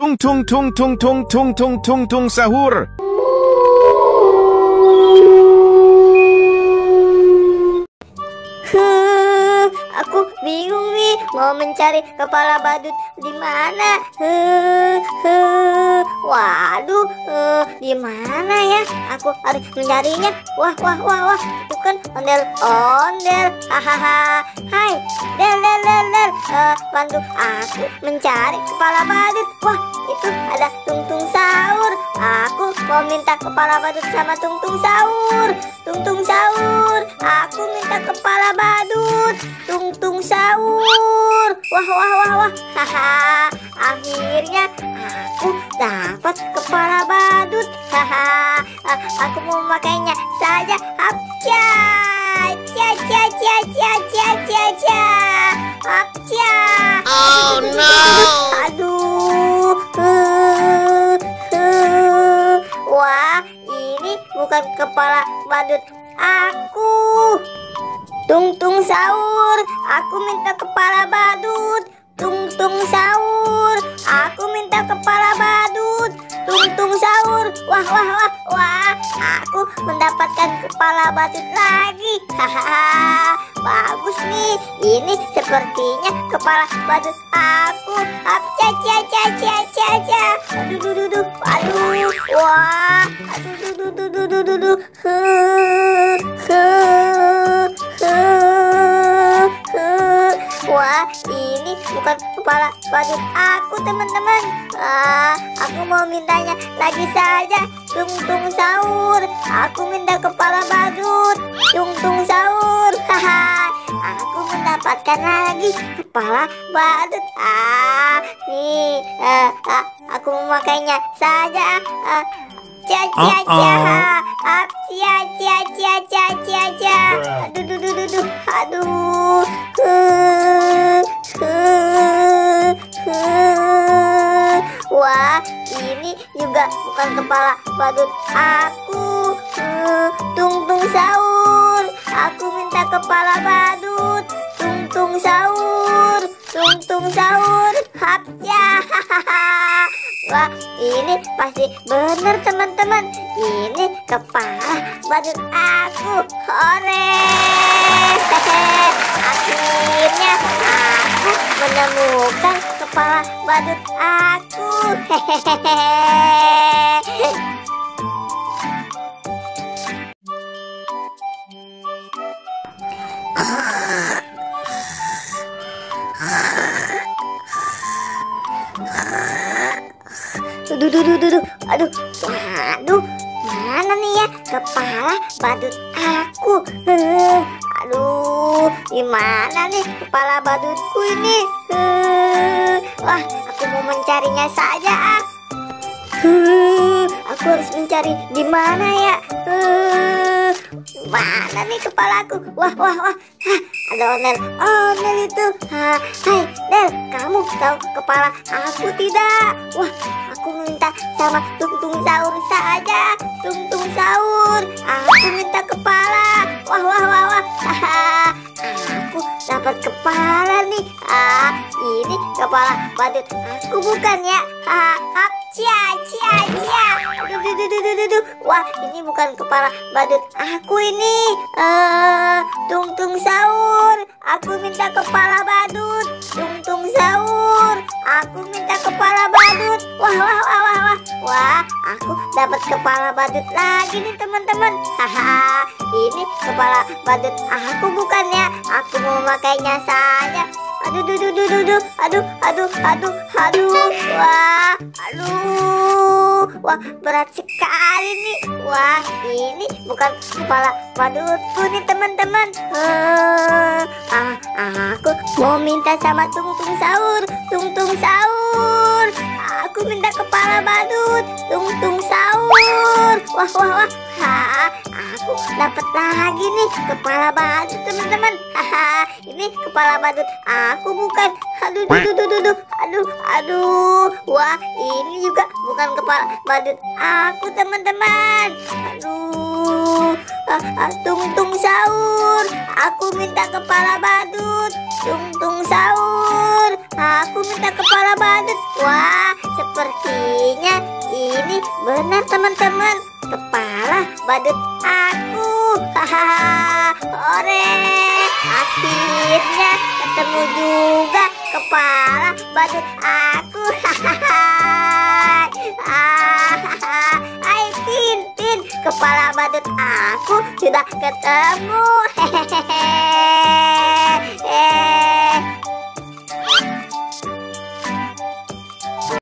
Tung tung tung tung tung tung tung tung tung sahur. Aku bingung nih mau mencari kepala badut di mana. Waduh, di mana ya? Aku harus mencarinya. Wah, itu kan ondel-ondel. Hahaha. Hai, Del. Bantu aku mencari kepala badut. Wah, itu ada Tung Sahur. Aku mau minta kepala badut sama Tung Sahur. Tung Sahur, aku minta kepala badut. Tung Sahur. Wah. Haha. Akhirnya aku dapat kepala badut. Haha. Aku mau memakainya saja. Apca. Apca. Oh no. Aduh. Wah, ini bukan kepala badut aku. Tung Sahur, aku minta kepala badut. Tung Sahur, aku minta kepala badut. Tung Sahur. Wah, aku mendapatkan kepala badut lagi. Hahaha, bagus nih. Ini sepertinya kepala badut aku. Aduh. Wah, aduh. Wah, ini bukan kepala badut aku, teman-teman. Aku mau mintanya lagi saja. Tung Sahur, aku minta kepala badut. Tung Sahur. Haha, aku mendapatkan lagi kepala badut. Nih, aku memakainya saja. Aduh. Wah, ini juga bukan kepala badut aku. Tung Sahur, aku minta kepala badut. Tung Sahur. Hapya. Wah, ini pasti benar, teman-teman. Ini kepala badut aku. Hore. Akhirnya aku menemukan kepala badut aku. Aduh, mana nih ya kepala badut aku? Aduh, gimana nih kepala badutku ini? Wah, aku mau mencarinya saja. Aku harus mencari di mana ya? Mana nih kepalaku? Wah. Ada ondel itu. Hai, Del, kamu tahu kepala aku tidak? Wah, aku minta sama Tung Sahur saja. Tung Sahur, aku minta kepala. Wah. Aku dapat kepala nih. Ini kepala badut aku bukan ya? Cia. Aduh. Wah, ini bukan kepala badut aku ini. Tung Sahur, aku minta kepala badut. Tung Sahur, aku minta kepala badut. Wah, aku dapat kepala badut lagi nih, teman-teman. Haha, ini kepala badut aku bukan ya? Aku mau memakainya saja. Wah, berat sekali nih. Wah, ini bukan kepala badutku nih, teman-teman. Aku mau minta sama Tung Sahur. Tung Sahur, aku minta kepala badut. Tung Sahur. Wah. Aku dapat lagi nih kepala badut, teman-teman. Ini kepala badut aku bukan. Aduh. Wah, ini juga bukan kepala badut aku, teman-teman. Aduh. Tung Sahur, aku minta kepala badut. Tung Sahur, aku minta kepala badut. Wah, seperti benar teman-teman, kepala badut aku. Hahaha, ore, akhirnya ketemu juga kepala badut aku. Hahaha, hai Tintin, kepala badut aku sudah ketemu. Hehehe.